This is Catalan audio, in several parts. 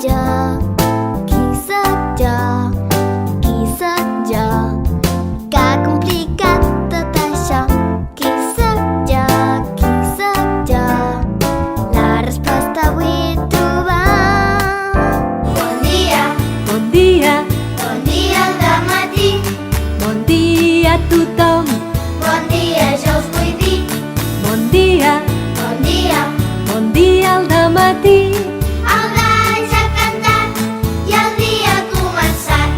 jo? Qui sóc jo? Qui sóc jo? Que complicat tot això. Qui sóc jo? Qui sóc jo? La resposta vull trobar. Bon dia. Bon dia, Bon dia al dematí. bon dia a tothom. Bon dia, jo us vull dir. Bon dia, Bon dia. bon dia al dematí. El gall ja ha cantat i el dia ha començat.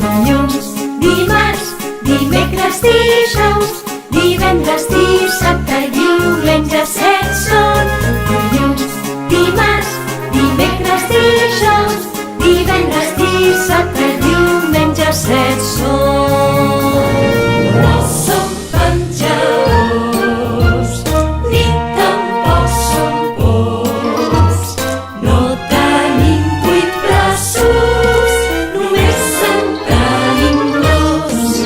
Dilluns, dimarts, dimecres, dijous, divendres, dissabte i diumenge, 7 són. Dilluns, dimarts, dimecres, dijous, divendres, dissabte i diumenge, 7 són. No som penjadors, ni tampoc som pocs. No tenim 8 braços, només en tenim 2.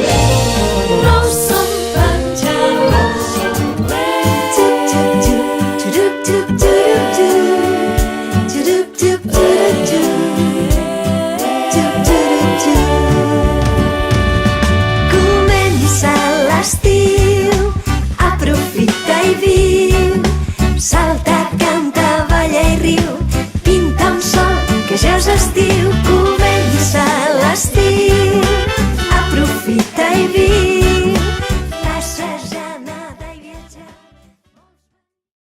No som penjadors. Comença l'estiu, aprofita i viu. Salta, canta, balla i riu. Pinta un sol que ja és estiu.